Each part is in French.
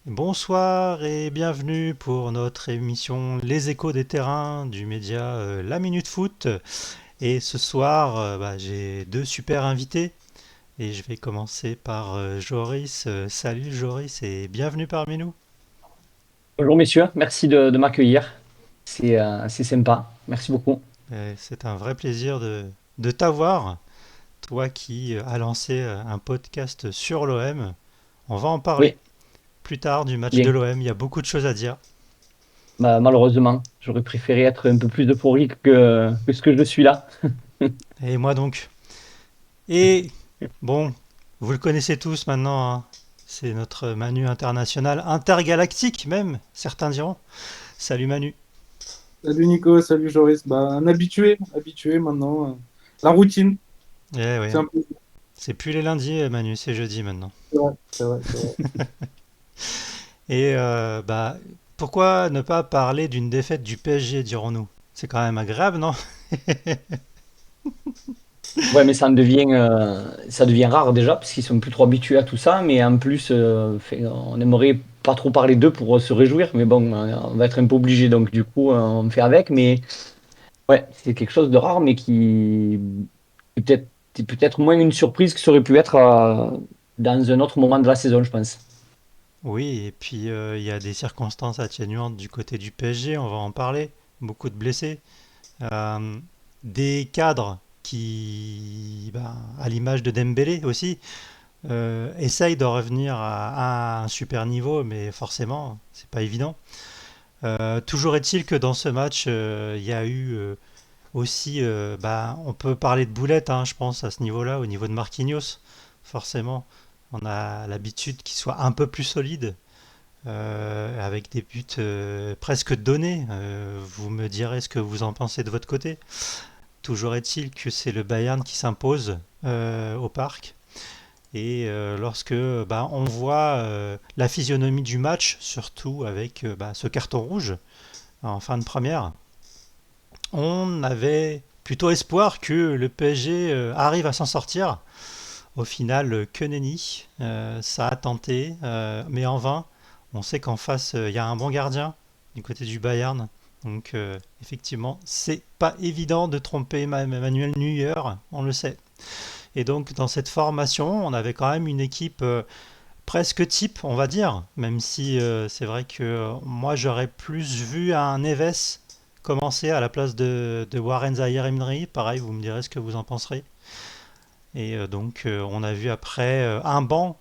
Bonsoir et bienvenue pour notre émission Les Échos des terrains du média La Minute Foot. Et ce soir, j'ai deux super invités et je vais commencer par Joris. Salut Joris et bienvenue parmi nous. Bonjour messieurs, merci de m'accueillir. C'est sympa, merci beaucoup. C'est un vrai plaisir de t'avoir, toi qui as lancé un podcast sur l'OM. On va en parler Oui, plus tard du match de bien. l'OM, il y a beaucoup de choses à dire. Bah, malheureusement, j'aurais préféré être un peu plus euphorique que ce que je suis là. Et moi donc. Et bon, vous le connaissez tous maintenant, hein. C'est notre Manu international, intergalactique même, certains diront. Salut Manu. Salut Nico, salut Joris. Un habitué maintenant. La routine, Eh oui, c'est un peu. c'est plus les lundis, Manu, c'est jeudi maintenant. C'est vrai, c'est vrai, c'est vrai. Et pourquoi ne pas parler d'une défaite du PSG, dirons-nous? C'est quand même agréable, non? Ouais, mais ça devient rare déjà, parce qu'ils sont plus trop habitués à tout ça, mais en plus, on aimerait pas trop parler d'eux pour se réjouir, mais bon, on va être un peu obligé, donc du coup, on fait avec, mais ouais, c'est quelque chose de rare, mais qui peut-être peut-être moins une surprise que ça aurait pu être dans un autre moment de la saison, je pense. Oui, et puis il y a des circonstances atténuantes du côté du PSG, on va en parler. Beaucoup de blessés. Euh, des cadres qui, à l'image de Dembélé aussi, essayent de revenir à un super niveau, mais forcément, c'est pas évident. Toujours est-il que dans ce match, il y a eu aussi, on peut parler de boulettes, hein, je pense, à ce niveau-là, au niveau de Marquinhos, forcément. On a l'habitude qu'il soit un peu plus solide, avec des buts presque donnés. Vous me direz ce que vous en pensez de votre côté. Toujours est-il que c'est le Bayern qui s'impose au parc. Et lorsque on voit la physionomie du match, surtout avec ce carton rouge en fin de première, on avait plutôt espoir que le PSG arrive à s'en sortir. Au final, que nenni. Ça a tenté, mais en vain. On sait qu'en face, il y a un bon gardien du côté du Bayern. Donc, effectivement, c'est pas évident de tromper Manuel Neuer, on le sait. Et donc, dans cette formation, on avait quand même une équipe presque type, on va dire. Même si c'est vrai que moi, j'aurais plus vu un Neves commencer à la place de Warren Zaïre-Emery. Pareil, vous me direz ce que vous en penserez. Et on a vu après un banc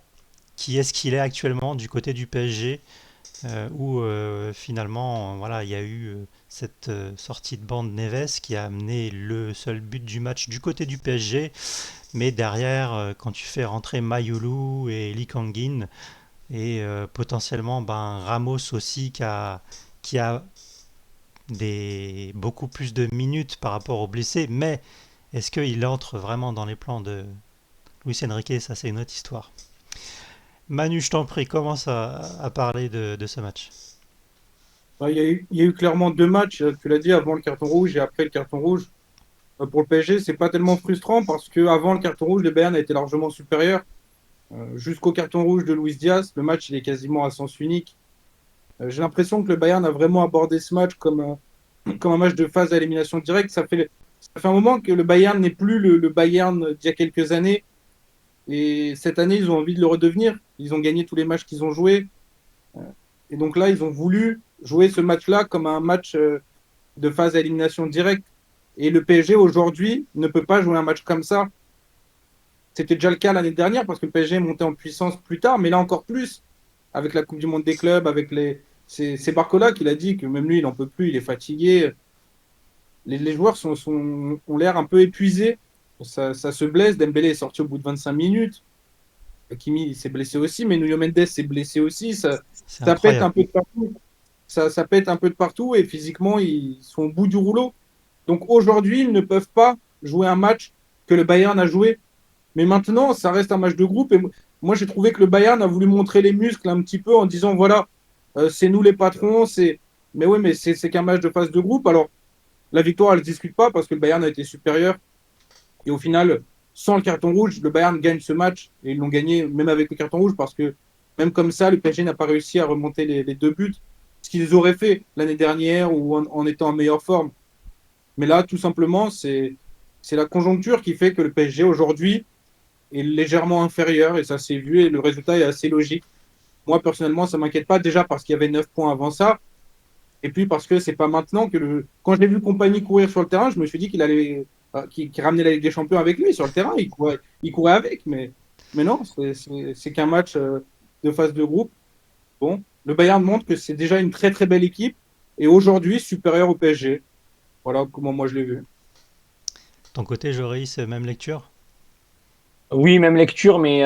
qui est ce qu'il est actuellement du côté du PSG, où finalement, voilà, il y a eu cette sortie de banc de Neves qui a amené le seul but du match du côté du PSG. Mais derrière, quand tu fais rentrer Mayulu et Lee Kangin, et potentiellement Ramos aussi qui a beaucoup plus de minutes par rapport aux blessés, mais est-ce qu'il entre vraiment dans les plans de Luis Enrique? Ça, c'est une autre histoire. Manu, je t'en prie, commence à parler de ce match. Il y a eu clairement deux matchs, tu l'as dit, avant le carton rouge et après le carton rouge. Pour le PSG, c'est pas tellement frustrant parce que avant le carton rouge, le Bayern a été largement supérieur. Jusqu'au carton rouge de Luis Diaz, le match il est quasiment à sens unique. J'ai l'impression que le Bayern a vraiment abordé ce match comme un match de phase à élimination directe. Ça fait un moment que le Bayern n'est plus le Bayern d'il y a quelques années. Et cette année, ils ont envie de le redevenir. Ils ont gagné tous les matchs qu'ils ont joués. Et donc là, ils ont voulu jouer ce match-là comme un match de phase à élimination directe. Et le PSG, aujourd'hui, ne peut pas jouer un match comme ça. C'était déjà le cas l'année dernière parce que le PSG est monté en puissance plus tard, mais là encore plus, avec la Coupe du Monde des clubs, avec les. C'est Barcola qui l'a dit que même lui, il n'en peut plus, il est fatigué. Les joueurs ont l'air un peu épuisés. Ça se blesse. Dembélé est sorti au bout de 25 minutes. Hakimi s'est blessé aussi, mais Nuno Mendes s'est blessé aussi. C'est Ça pète incroyable. un peu de partout. Ça pète un peu de partout et physiquement, ils sont au bout du rouleau. Donc aujourd'hui, ils ne peuvent pas jouer un match que le Bayern a joué. Mais maintenant, ça reste un match de groupe. Et moi, j'ai trouvé que le Bayern a voulu montrer les muscles un petit peu en disant voilà, c'est nous les patrons. Mais oui, mais c'est qu'un match de phase de groupe. Alors, la victoire, elle ne se discute pas parce que le Bayern a été supérieur. Et au final, sans le carton rouge, le Bayern gagne ce match et ils l'ont gagné même avec le carton rouge parce que Même comme ça, le PSG n'a pas réussi à remonter les deux buts, ce qu'ils auraient fait l'année dernière ou en étant en meilleure forme. Mais là, tout simplement, c'est la conjoncture qui fait que le PSG aujourd'hui est légèrement inférieur et ça s'est vu et le résultat est assez logique. Moi, personnellement, ça m'inquiète pas déjà parce qu'il y avait 9 points avant ça et puis parce que c'est pas maintenant que quand je l'ai vu Compagnie courir sur le terrain, je me suis dit qu'il allait qu'il ramenait la Ligue des Champions avec lui sur le terrain, il courait avec, mais non, c'est qu'un match de phase de groupe. Bon, le Bayern montre que c'est déjà une très très belle équipe et aujourd'hui supérieur au PSG. Voilà comment moi je l'ai vu. Ton côté, Joris, même lecture? Oui, même lecture, mais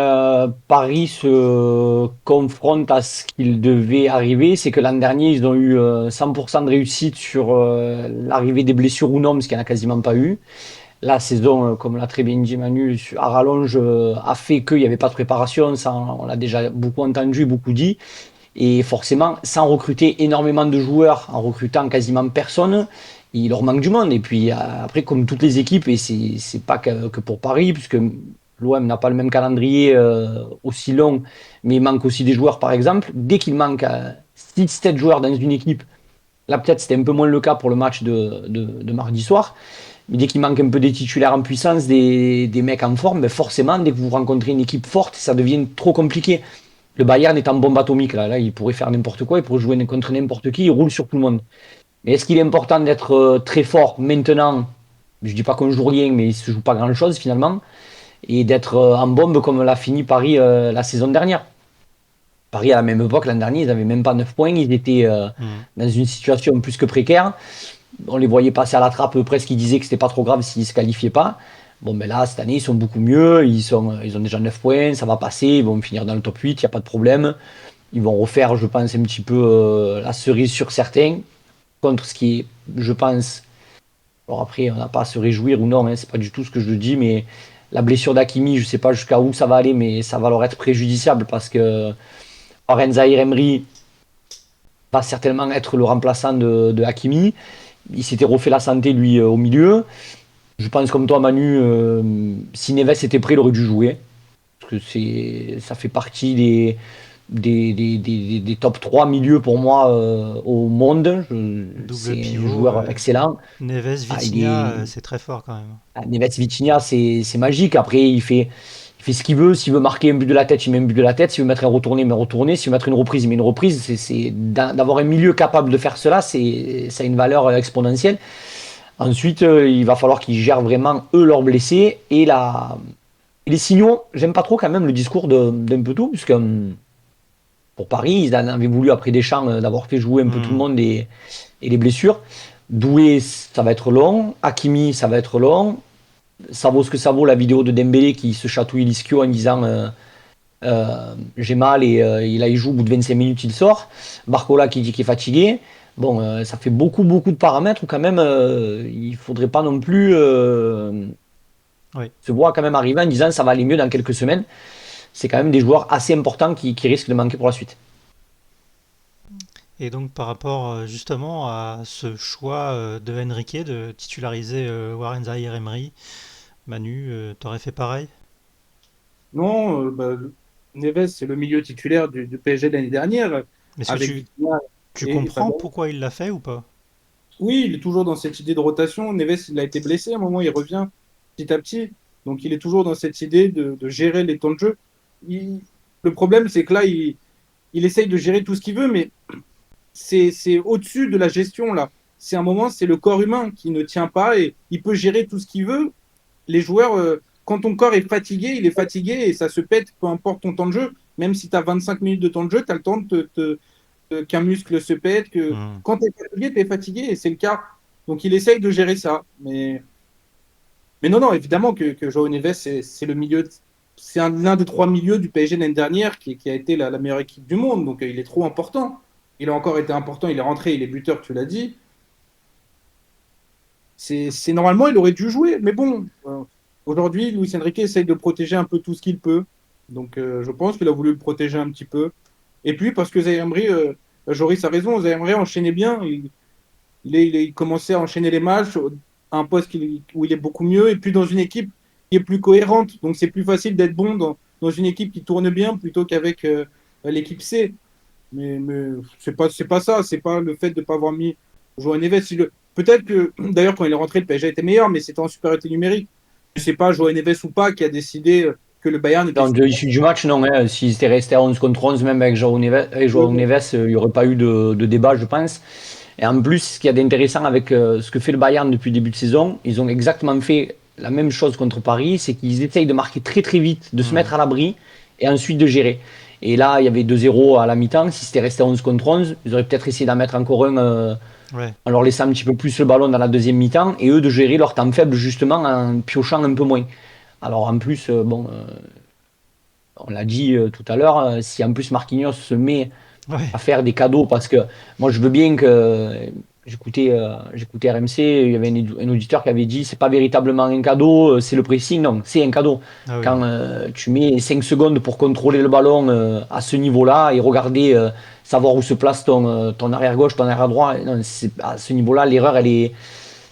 Paris se confronte à ce qu'il devait arriver. C'est que l'an dernier, ils ont eu 100% de réussite sur l'arrivée des blessures ou non, parce qu'il n'y en a quasiment pas eu. La saison, comme l'a très bien dit Manu, à rallonge, a fait qu'il n'y avait pas de préparation. Ça, on l'a déjà beaucoup entendu, beaucoup dit. Et forcément, sans recruter énormément de joueurs, en recrutant quasiment personne, il leur manque du monde. Et puis après, comme toutes les équipes, et c'est pas que pour Paris, puisque l'OM n'a pas le même calendrier aussi long, mais il manque aussi des joueurs, par exemple. Dès qu'il manque 6-7 joueurs dans une équipe, là peut-être c'était un peu moins le cas pour le match de mardi soir, mais dès qu'il manque un peu des titulaires en puissance, des mecs en forme, ben forcément, dès que vous rencontrez une équipe forte, ça devient trop compliqué. Le Bayern est en bombe atomique, là il pourrait faire n'importe quoi, il pourrait jouer contre n'importe qui, il roule sur tout le monde. Mais est-ce qu'il est important d'être très fort maintenant? Je dis pas qu'on joue rien, mais il se joue pas grand-chose finalement, et d'être en bombe comme l'a fini Paris la saison dernière. Paris, à la même époque, l'an dernier, ils n'avaient même pas 9 points, ils étaient Hmm. dans une situation plus que précaire. On les voyait passer à la trappe, presque ils disaient que c'était pas trop grave s'ils se qualifiaient pas. Bon, mais là, cette année, ils sont beaucoup mieux, ils ont déjà 9 points, ça va passer, ils vont finir dans le top 8, il n'y a pas de problème. Ils vont refaire, je pense, un petit peu la cerise sur certains, contre ce qui est, je pense, alors après, on n'a pas à se réjouir ou non, hein, c'est pas du tout ce que je dis, mais la blessure d'Hakimi, je sais pas jusqu'à où ça va aller, mais ça va leur être préjudiciable parce que Lorenz Zaïre-Emery va certainement être le remplaçant de Hakimi. Il s'était refait la santé, lui, au milieu. Je pense comme toi, Manu, si Neves était prêt, il aurait dû jouer. Parce que ça fait partie des top 3 milieux pour moi au monde. Double C'est un pivot, joueur excellent. Neves, Ah, Vitinha, c'est très fort quand même. Neves Vitinha, c'est magique. Après, il fait ce qu'il veut. S'il veut marquer un but de la tête, il met un but de la tête. S'il veut mettre un retourné, il met un retourné. S'il veut mettre une reprise, il met une reprise. D'avoir un milieu capable de faire cela, ça a une valeur exponentielle. Ensuite, il va falloir qu'ils gèrent vraiment, eux, leurs blessés. Et les signaux, j'aime pas trop quand même le discours d'un peu tout, puisque pour Paris, ils en avaient voulu après Deschamps d'avoir fait jouer un peu tout le Hmm. monde et les blessures. Doué, ça va être long. Hakimi, ça va être long. Ça vaut ce que ça vaut la vidéo de Dembélé qui se chatouille l'ischio en disant j'ai mal et là il joue au bout de 25 minutes il sort. Barcola qui dit qu'il est fatigué. Bon, ça fait beaucoup beaucoup de paramètres où quand même il faudrait pas non plus Oui. se voir quand même arriver en disant ça va aller mieux dans quelques semaines. C'est quand même des joueurs assez importants qui risquent de manquer pour la suite. Et donc par rapport justement à ce choix de Enrique de titulariser Warren Zaïre-Emery, Manu, t'aurais fait pareil? Non, Neves, c'est le milieu titulaire du PSG de l'année dernière, Est-ce que avec Vitinha tu et comprends Fabien. pourquoi il l'a fait ou pas? Oui, il est toujours dans cette idée de rotation. Neves, il a été blessé à un moment, il revient petit à petit. Donc, il est toujours dans cette idée de gérer les temps de jeu. Le problème, c'est que là, il essaye de gérer tout ce qu'il veut, mais c'est au-dessus de la gestion, là. C'est un moment, c'est le corps humain qui ne tient pas et il peut gérer tout ce qu'il veut. Les joueurs, quand ton corps est fatigué, il est fatigué et ça se pète, peu importe ton temps de jeu. Même si tu as 25 minutes de temps de jeu, tu as le temps qu'un muscle se pète. Hmm. Quand tu es fatigué et c'est le cas. Donc il essaye de gérer ça. Mais non, non, évidemment que João Neves, c'est le milieu. C'est l'un des trois milieux du PSG l'année dernière qui a été la meilleure équipe du monde. Donc il est trop important. Il a encore été important. Il est rentré, il est buteur, tu l'as dit. Normalement, il aurait dû jouer. Mais bon, aujourd'hui, Luis Enrique essaye de protéger un peu tout ce qu'il peut. Donc je pense qu'il a voulu le protéger un petit peu. Et puis parce que Zaïre Emery, Joris a raison, Zaïre Emery enchaînait bien. Il commençait à enchaîner les matchs à un poste où il est beaucoup mieux. Et puis dans une équipe qui est plus cohérente. Donc c'est plus facile d'être bon dans une équipe qui tourne bien plutôt qu'avec l'équipe C. Mais c'est pas ça, c'est pas le fait de ne pas avoir mis Joao Neves. Peut-être que, d'ailleurs, quand il est rentré, le PSG était meilleur, mais c'était en supériorité numérique. Je sais pas, Joao Neves ou pas, qui a décidé que le Bayern était Dans l'issue du match, non. Hein, s'ils étaient restés à 11 contre 11, même avec Joao supérieur. Neves, il n'y aurait pas eu de débat, je pense. Et en plus, ce qu'il y a d'intéressant avec ce que fait le Bayern depuis le début de saison, ils ont exactement fait la même chose contre Paris, c'est qu'ils essayent de marquer très très vite, de se Hmm. mettre à l'abri et ensuite de gérer. Et là, il y avait 2-0 à la mi-temps. Si c'était resté à 11 contre 11, ils auraient peut-être essayé d'en mettre encore un Ouais, en leur laissant un petit peu plus le ballon dans la deuxième mi-temps et eux de gérer leur temps faible justement en piochant un peu moins. Alors en plus, on l'a dit tout à l'heure, si en plus Marquinhos se met ouais, à faire des cadeaux, parce que moi je veux bien que j'écoutais RMC, il y avait un auditeur qui avait dit c'est pas véritablement un cadeau, c'est le pressing, non, c'est un cadeau. ah oui, Quand tu mets 5 secondes pour contrôler le ballon à ce niveau-là et regarder, savoir où se place ton arrière-gauche, ton arrière-droit, non, à ce niveau-là, l'erreur,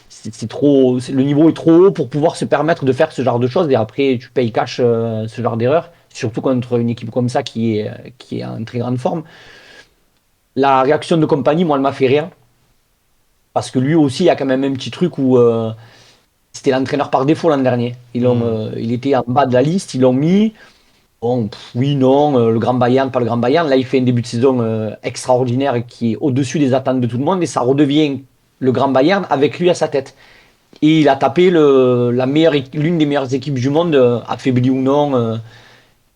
c'est trop, le niveau est trop haut pour pouvoir se permettre de faire ce genre de choses et après tu payes cash ce genre d'erreur, surtout contre une équipe comme ça qui est en très grande forme. La réaction de compagnie, moi, elle m'a fait rire. Parce que lui aussi, il y a quand même un petit truc où c'était l'entraîneur par défaut l'an dernier. hmm, Il était en bas de la liste, ils l'ont mis. Bon, oui, non, le Grand Bayern, pas le Grand Bayern. Là, il fait un début de saison extraordinaire et qui est au-dessus des attentes de tout le monde. Et ça redevient le Grand Bayern avec lui à sa tête. Et il a tapé l'une des meilleures équipes du monde, affaiblie ou non,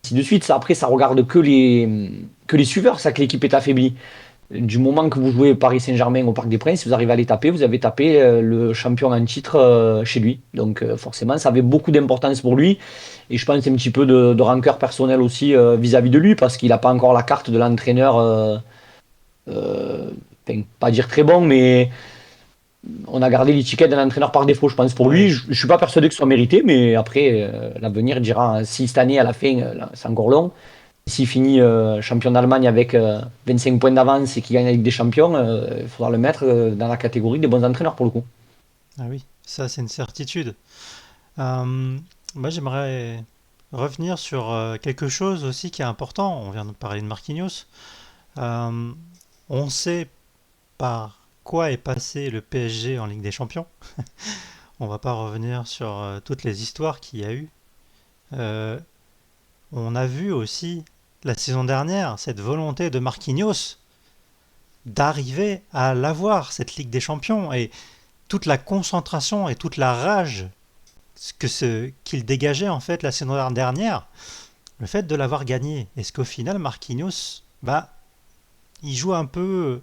ainsi de suite. Ça, après, ça regarde que les suiveurs, ça, que l'équipe est affaiblie. Du moment que vous jouez Paris Saint-Germain au Parc des Princes, vous arrivez à les taper, vous avez tapé le champion en titre chez lui. Donc forcément, ça avait beaucoup d'importance pour lui. Et je pense que c'est un petit peu de rancœur personnel aussi vis-à-vis de lui, parce qu'il n'a pas encore la carte de l'entraîneur, euh, enfin, pas dire très bon, mais on a gardé l'étiquette d'un entraîneur par défaut, je pense, pour lui. ouais. Je ne suis pas persuadé que ce soit mérité, mais après, l'avenir dira, hein, si cette année, à la fin, là, c'est encore long, s'il finit champion d'Allemagne avec 25 points d'avance et qu'il gagne la Ligue des Champions, il faudra le mettre dans la catégorie des bons entraîneurs pour le coup. Ah oui, ça c'est une certitude. Euh, Moi j'aimerais revenir sur quelque chose aussi qui est important. On vient de parler de Marquinhos. Euh, on sait par quoi est passé le PSG en Ligue des Champions. On va pas revenir sur toutes les histoires qu'il y a eu. Euh, on a vu aussi la saison dernière cette volonté de Marquinhos d'arriver à l'avoir, cette Ligue des Champions, et toute la concentration et toute la rage qu'il dégageait en fait la saison dernière, le fait de l'avoir gagné. Est-ce qu'au final, Marquinhos, bah, il joue un peu,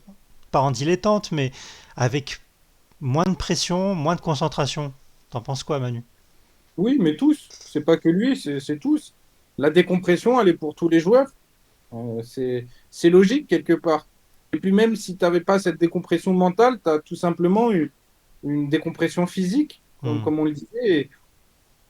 pas en dilettante, mais avec moins de pression, moins de concentration. T'en penses quoi, Manu? Oui, mais tous. C'est pas que lui, c'est tous. La décompression, elle est pour tous les joueurs. C'est logique quelque part. Et puis même si tu n'avais pas cette décompression mentale, tu as tout simplement eu une décompression physique, comme, Hmm, comme on le disait. Et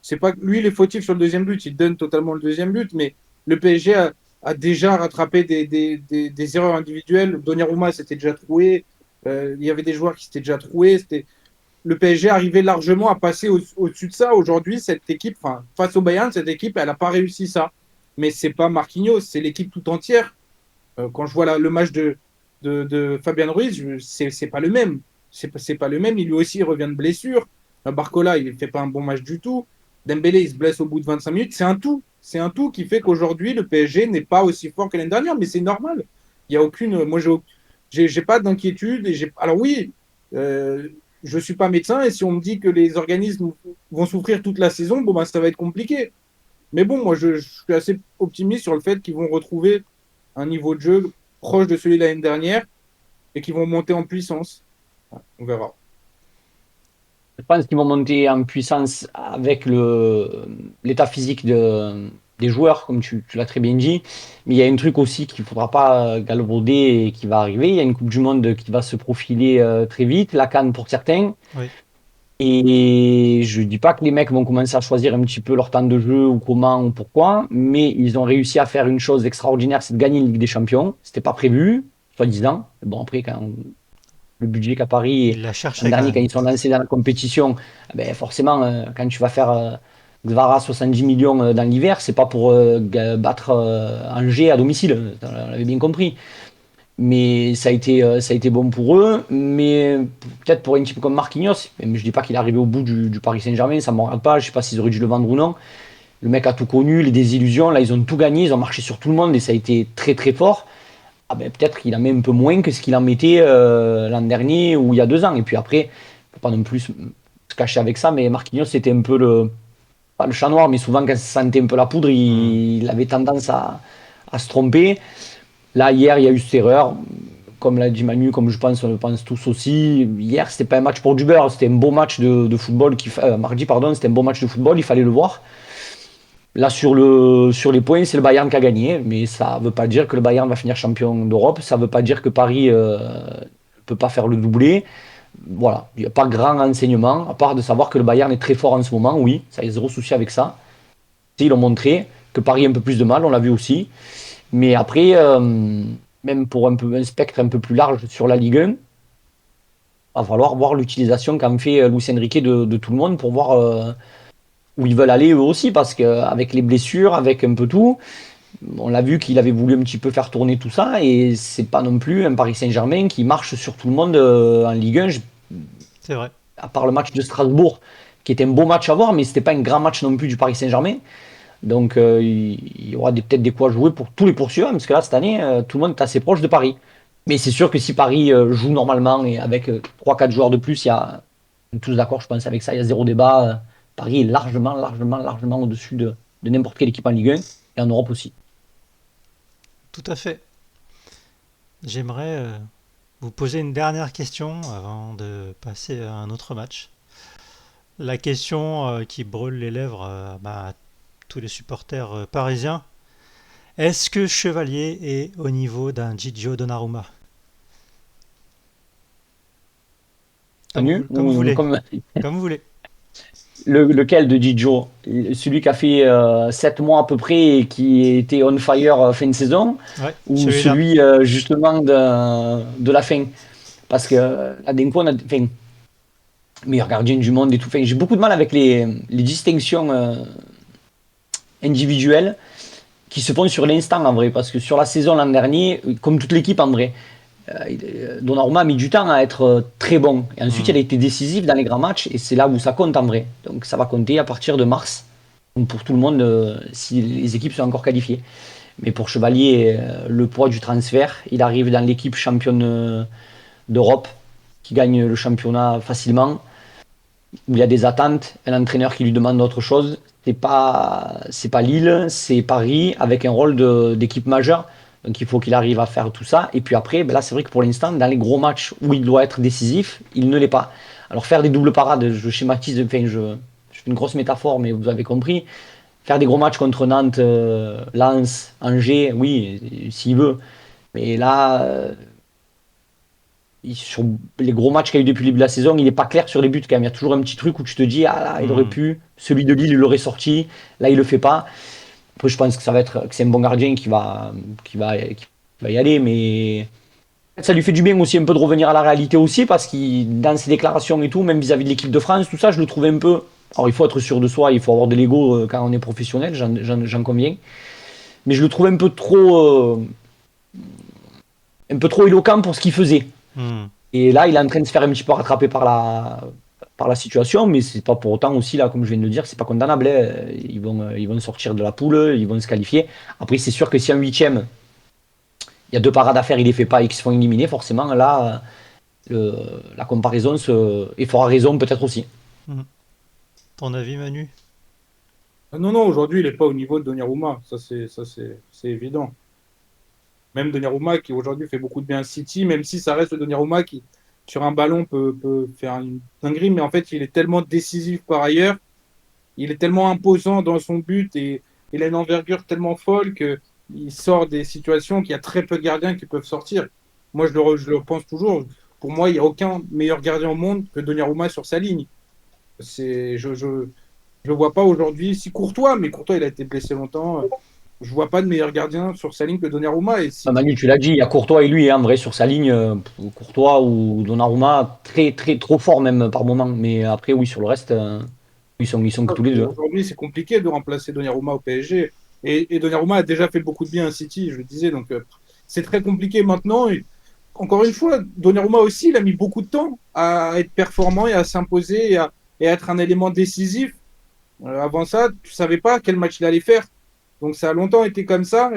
c'est pas lui les fautifs sur le deuxième but, il donne totalement le deuxième but, mais le PSG a déjà rattrapé des erreurs individuelles. Donnarumma s'était déjà troué, il y avait des joueurs qui s'étaient déjà troués. Le PSG arrivait largement à passer au-dessus de ça. Aujourd'hui, cette équipe, enfin, face au Bayern, cette équipe, elle n'a pas réussi ça. Mais c'est pas Marquinhos, c'est l'équipe tout entière. Quand je vois le match de Fabian Ruiz, c'est pas le même. C'est pas le même. Il lui aussi il revient de blessure. Barcola, il fait pas un bon match du tout. Dembélé, il se blesse au bout de 25 minutes. C'est un tout. C'est un tout qui fait qu'aujourd'hui, le PSG n'est pas aussi fort que l'année dernière, mais c'est normal. Il y a aucune. Moi, j'ai pas d'inquiétude. Alors oui, euh, je suis pas médecin et si on me dit que les organismes vont souffrir toute la saison, bon, ben, ça va être compliqué. Mais bon, moi, je suis assez optimiste sur le fait qu'ils vont retrouver un niveau de jeu proche de celui de l'année dernière et qu'ils vont monter en puissance. On verra. Je pense qu'ils vont monter en puissance avec l'état physique des joueurs, comme tu l'as très bien dit. Mais il y a un truc aussi qu'il ne faudra pas galvauder et qui va arriver. Il y a une Coupe du Monde qui va se profiler très vite, la CAN pour certains. oui. Et je dis pas que les mecs vont commencer à choisir un petit peu leur temps de jeu ou comment ou pourquoi, mais ils ont réussi à faire une chose extraordinaire, c'est de gagner une Ligue des Champions. C'était pas prévu, soi-disant. Bon, après, quand le budget qu'à Paris, Il la l'an cherchait quand dernier, quand même. ils sont lancés dans la compétition, ben forcément, quand tu vas faire Kvara 70 millions dans l'hiver, c'est pas pour battre Angers à domicile, on l'avait bien compris. Mais ça a été bon pour eux. Mais peut-être pour un type comme Marquinhos, même je dis pas qu'il est arrivé au bout du Paris Saint-Germain, ça ne me regarde pas, je sais pas s'ils auraient dû le vendre ou non. Le mec a tout connu, les désillusions, là ils ont tout gagné, ils ont marché sur tout le monde et ça a été très très fort. Ah ben, peut-être qu'il en met un peu moins que ce qu'il en mettait l'an dernier ou il y a 2 ans. Et puis après, il ne faut pas non plus se cacher avec ça, mais Marquinhos c'était un peu pas le chat noir, mais souvent quand ça sentait un peu la poudre, il avait tendance à se tromper. Là, hier, il y a eu cette erreur. Comme l'a dit Manu, comme je pense, on le pense tous aussi. Hier, c'était pas un match pour du beurre, c'était un beau match de football. Mardi, pardon, c'était un beau match de football, il fallait le voir. Là, sur les points, c'est le Bayern qui a gagné, mais ça ne veut pas dire que le Bayern va finir champion d'Europe. Ça ne veut pas dire que Paris ne peut pas faire le doublé. Voilà, il n'y a pas grand renseignement, à part de savoir que le Bayern est très fort en ce moment. Oui, ça y a zéro souci avec ça. Ils l'ont montré, que Paris a un peu plus de mal, on l'a vu aussi. Mais après, même pour un spectre un peu plus large sur la Ligue 1, il va falloir voir l'utilisation qu'en fait Luis Enrique de tout le monde pour voir où ils veulent aller eux aussi, parce qu'avec les blessures, avec un peu tout, on l'a vu qu'il avait voulu un petit peu faire tourner tout ça, et c'est pas non plus un Paris Saint-Germain qui marche sur tout le monde en Ligue 1, C'est vrai. à part le match de Strasbourg, qui était un beau match à voir, mais c'était pas un grand match non plus du Paris Saint-Germain. Donc il y aura peut-être des coups à jouer pour tous les poursuivants, parce que là, cette année, tout le monde est assez proche de Paris. Mais c'est sûr que si Paris joue normalement et avec 3-4 joueurs de plus, on est tous d'accord, je pense, avec ça, il y a zéro débat. Paris est largement, largement, largement au-dessus de n'importe quelle équipe en Ligue 1 et en Europe aussi. Tout à fait. J'aimerais vous poser une dernière question avant de passer à un autre match. La question qui brûle les lèvres à tous les supporters parisiens. Est-ce que Chevalier est au niveau d'un Gigio Donnarumma? Manu, Comme vous voulez. comme Comme vous voulez. lequel de Didio? Celui qui a fait 7 mois à peu près et qui était on fire fin de saison, Ouais, ou celui-là. celui justement de la fin? Parce que là, d'un coup, on a, enfin, meilleur gardien du monde et tout. Enfin, j'ai beaucoup de mal avec les distinctions individuelles qui se font sur l'instant en vrai. Parce que sur la saison l'an dernier, comme toute l'équipe en vrai, Donnarumma a mis du temps à être très bon. Et ensuite, il a été décisif dans les grands matchs et c'est là où ça compte en vrai. Donc ça va compter à partir de mars. Donc pour tout le monde, si les équipes sont encore qualifiées. Mais pour Chevalier, le poids du transfert, il arrive dans l'équipe championne d'Europe qui gagne le championnat facilement, où il y a des attentes, un entraîneur qui lui demande autre chose. C'est pas Lille, c'est Paris avec un rôle d'équipe majeure. Donc il faut qu'il arrive à faire tout ça. Et puis après, ben là c'est vrai que pour l'instant, dans les gros matchs où il doit être décisif, il ne l'est pas. Alors faire des doubles parades, je schématise, enfin je fais une grosse métaphore, mais vous avez compris. Faire des gros matchs contre Nantes, Lens, Angers, oui, s'il veut. Mais là, sur les gros matchs qu'il y a eu depuis le début de la saison, il n'est pas clair sur les buts quand même. Il y a toujours un petit truc où tu te dis, ah là, il aurait pu. Celui de Lille, il l'aurait sorti. Là, il le fait pas. Après, je pense que que c'est un bon gardien qui va y aller, mais ça lui fait du bien aussi un peu de revenir à la réalité aussi, parce qu'il, dans ses déclarations et tout, même vis-à-vis de l'équipe de France, tout ça, je le trouvais un peu. Alors, il faut être sûr de soi, il faut avoir de l'ego quand on est professionnel, j'en conviens. Mais je le trouvais un peu trop éloquent pour ce qu'il faisait. Hmm. Et là, il est en train de se faire un petit peu rattraper par la situation, mais c'est pas pour autant aussi, là, comme je viens de le dire, c'est pas condamnable, hein. Ils vont sortir de la poule, ils vont se qualifier. Après, c'est sûr que si en huitième, il y a 2 parades à faire, il les fait pas et qu'ils se font éliminer, forcément, là, la comparaison et fera raison peut-être aussi. Hmm. Ton avis, Manu? Non, non, aujourd'hui, il n'est pas au niveau de Donnarumma. C'est évident. Même Donnarumma qui aujourd'hui fait beaucoup de bien à City, même si ça reste le Donnarumma qui, sur un ballon, peut faire une dinguerie, mais en fait, il est tellement décisif par ailleurs, il est tellement imposant dans son but et il a une envergure tellement folle que il sort des situations qu'il y a très peu de gardiens qui peuvent sortir. Moi, je le pense toujours. Pour moi, il n'y a aucun meilleur gardien au monde que Donnarumma sur sa ligne. Je vois pas aujourd'hui, si Courtois, mais Courtois, il a été blessé longtemps. Je vois pas de meilleur gardien sur sa ligne que Donnarumma. Et si Manu, tu l'as dit, il y a Courtois et lui, hein, en vrai, sur sa ligne, Courtois ou Donnarumma, très, très, trop fort même par moment. Mais après, oui, sur le reste, Ils sont que tous les deux. Aujourd'hui, c'est compliqué de remplacer Donnarumma au PSG. Et Donnarumma a déjà fait beaucoup de bien à City, je le disais. Donc, c'est très compliqué maintenant. Et encore une fois, Donnarumma aussi, il a mis beaucoup de temps à être performant et à s'imposer et à être un élément décisif. Avant ça, tu savais pas quel match il allait faire. Donc, ça a longtemps été comme ça.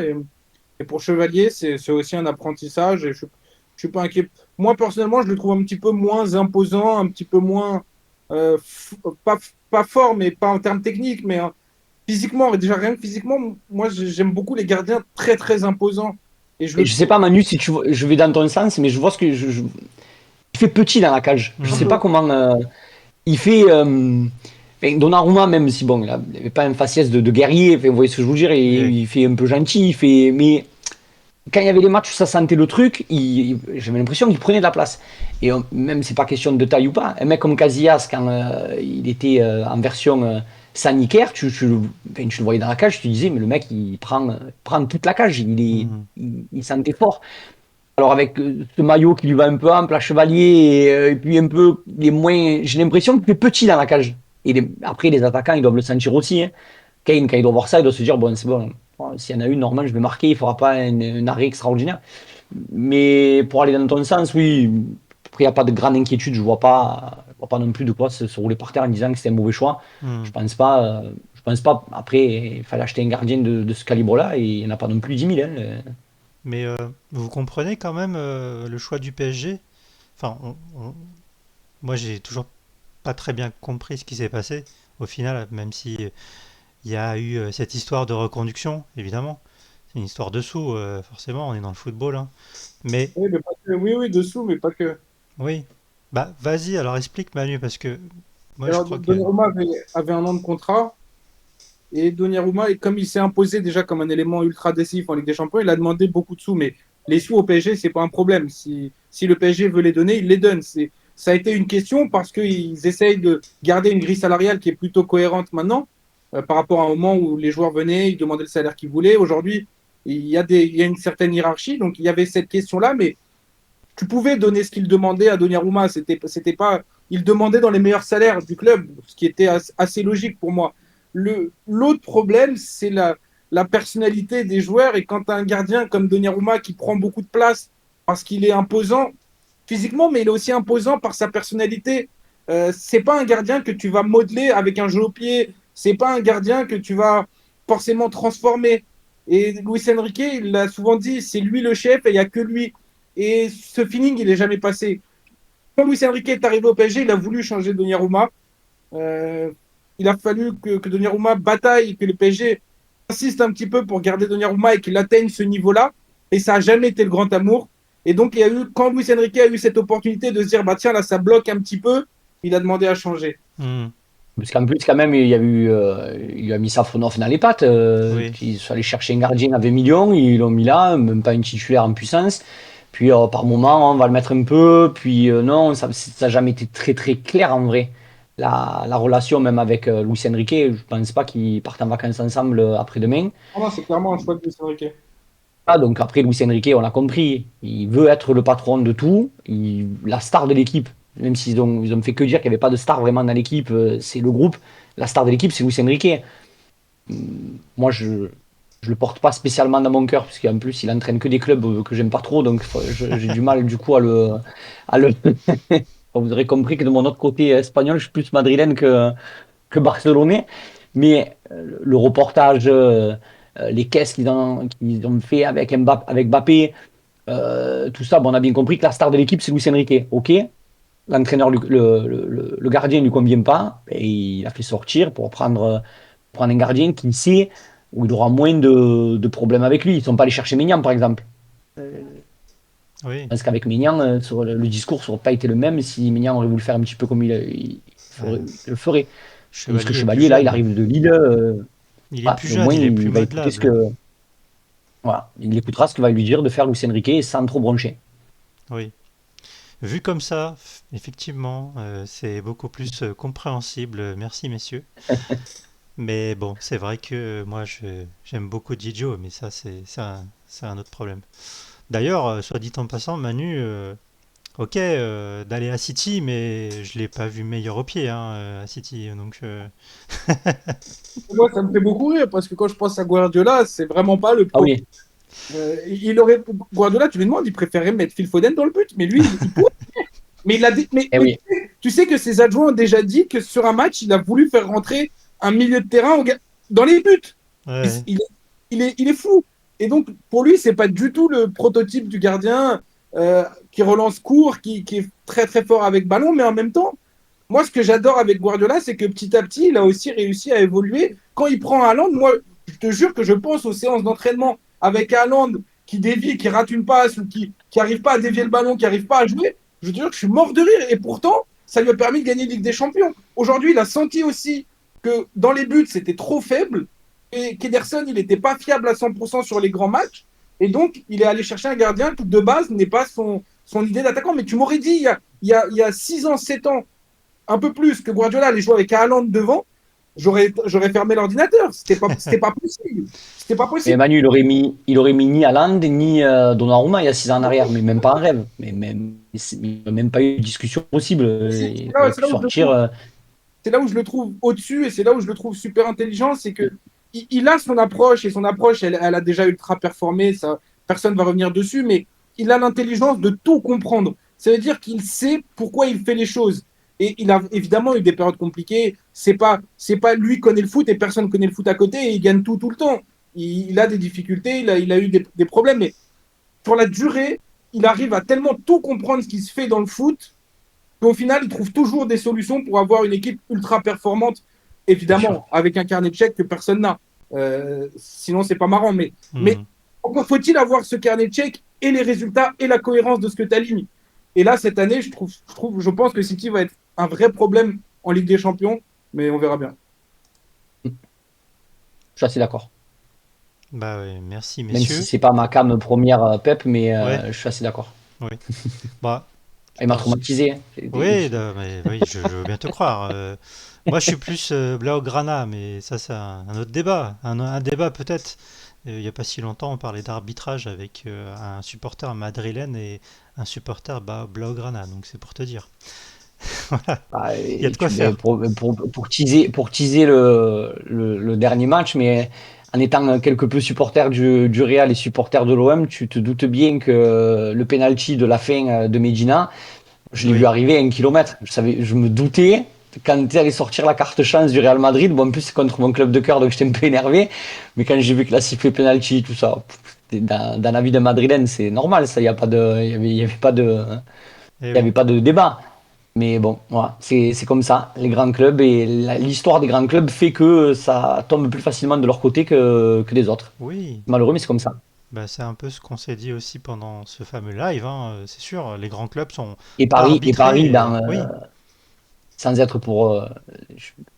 Et pour Chevalier, c'est aussi un apprentissage. Et je ne suis pas inquiet. Moi, personnellement, je le trouve un petit peu moins imposant, un petit peu moins. Pas, pas fort, mais pas en termes techniques, mais physiquement. Déjà, rien que physiquement, moi, j'aime beaucoup les gardiens très, très imposants. Et je Et le je sais trouve pas, Manu, si je vais dans ton sens, mais je vois ce que il fait petit dans la cage. Je un sais Mhm. pas peu. comment il fait. Enfin, Donnarumma, même si bon, il avait pas un faciès de guerrier, enfin, vous voyez ce que je veux dire, Et- il fait un peu gentil, mais quand il y avait les matchs où ça sentait le truc, j'avais l'impression qu'il prenait de la place. Et même, c'est pas question de taille ou pas. Un mec comme Casillas, quand il était en version sanitaire, enfin, tu le voyais dans la cage, tu disais, mais le mec, il prend toute la cage, Mhm. il sentait fort. Alors, avec ce maillot qui lui va un peu ample à chevalier, et puis un peu, il est moins. J'ai l'impression qu'il est petit dans la cage. Et après, les attaquants, ils doivent le sentir aussi, hein. Kane, quand il doit voir ça, il doit se dire, bon, c'est bon, bon, s'il y en a une, normal, je vais marquer, il ne fera pas un arrêt extraordinaire. Mais pour aller dans ton sens, oui, après, il n'y a pas de grande inquiétude, je vois pas non plus de quoi se rouler par terre en disant que c'était un mauvais choix. Je Mhm. pense pas, je pense pas. Après, il fallait acheter un gardien de ce calibre-là, et il n'y en a pas non plus 10 000, hein. Mais vous comprenez quand même le choix du PSG? Enfin, moi, j'ai toujours pas très bien compris ce qui s'est passé au final, même si il y a eu cette histoire de reconduction, évidemment. C'est une histoire de sous, forcément, on est dans le football, hein. Mais Oui, mais pas que. Oui, oui, dessous, mais pas que. oui, bah vas-y, alors explique Manu, parce que moi je Alors, crois que... Donnarumma avait un an de contrat. Et Donnarumma, et comme il s'est imposé déjà comme un élément ultra décisif en Ligue des Champions, il a demandé beaucoup de sous. Mais les sous au PSG, c'est pas un problème. Si le PSG veut les donner, il les donne. Ça a été une question parce qu'ils essayent de garder une grille salariale qui est plutôt cohérente maintenant par rapport à un moment où les joueurs venaient, ils demandaient le salaire qu'ils voulaient. Aujourd'hui, il y a une certaine hiérarchie. Donc, il y avait cette question-là, mais tu pouvais donner ce qu'il demandait à Donnarumma. C'était pas, il demandait dans les meilleurs salaires du club, ce qui était assez logique pour moi. L'autre problème, c'est la personnalité des joueurs. Et quand tu as un gardien comme Donnarumma qui prend beaucoup de place parce qu'il est imposant physiquement, mais il est aussi imposant par sa personnalité. C'est pas un gardien que tu vas modeler avec un jeu au pied. C'est pas un gardien que tu vas forcément transformer. Et Luis Enrique, il l'a souvent dit, c'est lui le chef et il n'y a que lui. Et ce feeling, il n'est jamais passé. Quand Luis Enrique est arrivé au PSG, il a voulu changer Donnarumma. Euh, il a fallu que Donnarumma bataille, que le PSG insiste un petit peu pour garder Donnarumma et qu'il atteigne ce niveau-là. Et ça n'a jamais été le grand amour. Et donc, il y a eu, quand Luis Enrique a eu cette opportunité de se dire, bah tiens, là, ça bloque un petit peu, il a demandé à changer. Hmm, Parce qu'en plus, quand même, il lui a mis Safronov dans les pattes. oui, Puis ils sont allés chercher un gardien à 20 millions, ils l'ont mis là, même pas une titulaire en puissance. Puis par moment, on va le mettre un peu. Puis non, ça n'a jamais été très très clair en vrai. La relation, même avec Luis Enrique, je pense pas qu'ils partent en vacances ensemble après-demain. Ah non, c'est clairement un choix de Luis Enrique. Ah, donc après, Luis Enrique, on l'a compris, il veut être le patron de tout, la star de l'équipe, même s'ils ont fait que dire qu'il n'y avait pas de star vraiment dans l'équipe, c'est le groupe. La star de l'équipe, c'est Luis Enrique. Moi, je le porte pas spécialement dans mon cœur, parce qu'en plus, il entraîne que des clubs que j'aime pas trop, donc j'ai du mal du coup à le. Vous aurez compris que de mon autre côté espagnol, je suis plus madrilène que barcelonais. Mais le reportage, les caisses qu'ils ont fait avec Mbappé, tout ça, bon, on a bien compris que la star de l'équipe, c'est Luis Enrique. Ok, l'entraîneur, le gardien ne lui convient pas, et il a fait sortir pour prendre un gardien qui sait où il aura moins de problèmes avec lui. Ils ne sont pas allés chercher Maignan, par exemple. oui. Parce qu'avec Maignan, sur le discours n'aurait pas été le même si Maignan aurait voulu faire un petit peu comme Euh, il le ferait. Tandis que Chevalier est plus Chevalier, là, il jeune. arrive de Lille. Il est Ah, plus au jeune, moins, il est plus il va écouter modelable. voilà, il écoutera ce que va lui dire de faire Luis Enrique sans trop broncher. Oui. Vu comme ça, effectivement, c'est beaucoup plus compréhensible. Merci, messieurs. Mais bon, c'est vrai que moi, j'aime beaucoup Didio, mais ça, c'est un autre problème. D'ailleurs, soit dit en passant, Manu, ok, d'aller à City, mais je l'ai pas vu meilleur au pied hein, à City. Donc, Moi, ça me fait beaucoup rire parce que quand je pense à Guardiola, c'est vraiment pas le Ah pro. oui, Il aurait Guardiola, tu lui demandes, il préférait mettre Phil Foden dans le but, mais lui, il pourrait. Mais il a dit, eh oui. tu sais que ses adjoints ont déjà dit que sur un match, il a voulu faire rentrer un milieu de terrain dans les buts. ouais, Il, il est fou. Et donc, pour lui, c'est pas du tout le prototype du gardien qui relance court, qui est très très fort avec ballon, mais en même temps, moi, ce que j'adore avec Guardiola, c'est que petit à petit, il a aussi réussi à évoluer. Quand il prend Haaland, moi, je te jure que je pense aux séances d'entraînement avec Haaland qui dévie, qui rate une passe ou qui n'arrive pas à dévier le ballon, qui n'arrive pas à jouer. Je te jure que je suis mort de rire. Et pourtant, ça lui a permis de gagner Ligue des Champions. Aujourd'hui, il a senti aussi que dans les buts, c'était trop faible. Et qu'Ederson, il n'était pas fiable à 100% sur les grands matchs. Et donc, il est allé chercher un gardien qui, de base, n'est pas son idée d'attaquant. Mais tu m'aurais dit, il y a 6 ans, 7 ans, un peu plus que Guardiola allait jouer avec Haaland devant, j'aurais fermé l'ordinateur. C'était pas possible. C'était pas Mais possible. Manu, il aurait mis ni Haaland, ni Donnarumma il y a 6 ans en arrière, mais même pas en rêve. Mais même, il n'y a même pas eu de discussion possible. Il aurait C'est pu là où je le sortir. trouve, c'est là où je le trouve au-dessus et c'est là où je le trouve super intelligent, c'est que il a son approche et son approche, elle a déjà ultra performé, ça, personne va revenir dessus, mais il a l'intelligence de tout comprendre. Ça veut dire qu'il sait pourquoi il fait les choses. Et il a évidemment eu des périodes compliquées. C'est pas lui connaît le foot et personne connaît le foot à côté et il gagne tout le temps. Il a des difficultés, il a eu des problèmes, mais sur la durée, il arrive à tellement tout comprendre ce qui se fait dans le foot qu'au final, il trouve toujours des solutions pour avoir une équipe ultra performante, Bien sûr. évidemment, avec un carnet de chèques que personne n'a. Sinon, c'est pas marrant. Mais hmm, encore faut-il avoir ce carnet de chèques et les résultats et la cohérence de ce que tu alignes. Et là, cette année, je pense que City va être un vrai problème en Ligue des Champions, mais on verra bien. Je suis assez d'accord. bah ouais, merci Même si messieurs. c'est pas ma cam première Pep, mais Ouais, je suis assez d'accord. oui. Bah, je Il m'a pense. traumatisé, hein. Oui, mais, oui, je veux bien te croire. Moi, je suis plus Blaugrana, mais ça, c'est un autre débat. Un débat peut-être. Il n'y a pas si longtemps, on parlait d'arbitrage avec un supporter madrilène et un supporter Blaugrana, donc c'est pour te dire. Voilà, Bah, il y a et de quoi faire. pour teaser le dernier match, mais en étant quelque peu supporter du Real et supporter de l'OM, tu te doutes bien que le penalty de la fin de Medina, je l'ai vu Oui, arriver à 1 kilomètre. Je me doutais quand elle allait sortir la carte chance du Real Madrid. Bon, en plus, c'est contre mon club de cœur, donc j'étais un peu énervé. Mais quand j'ai vu que la sifflet penalty, tout ça, dans la vie de Madrilène, c'est normal, ça. eh Il y oui. avait pas de débat. Mais bon, voilà, c'est comme ça, les grands clubs et l'histoire des grands clubs fait que ça tombe plus facilement de leur côté que des autres. Oui, C'est malheureux, mais c'est comme ça. bah, c'est un peu ce qu'on s'est dit aussi pendant ce fameux live, hein, c'est sûr, les grands clubs sont Et Paris arbitrés. Oui, sans être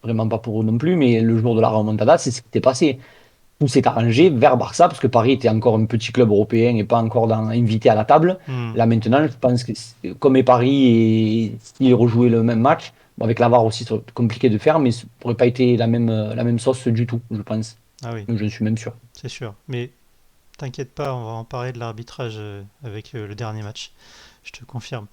vraiment pas pour eux non plus, mais le jour de la remontada, c'est ce qui s'est passé. Tout s'est arrangé vers Barça, parce que Paris était encore un petit club européen et pas encore invité à la table. hmm, Là maintenant, je pense que comme est Paris et s'ils rejouaient le même match, bon, avec la VAR aussi, c'est compliqué de faire, mais ça n'aurait pas été la même sauce du tout, je pense. ah oui, Je suis même sûr. c'est sûr. Mais t'inquiète pas, on va en parler de l'arbitrage avec le dernier match. Je te confirme.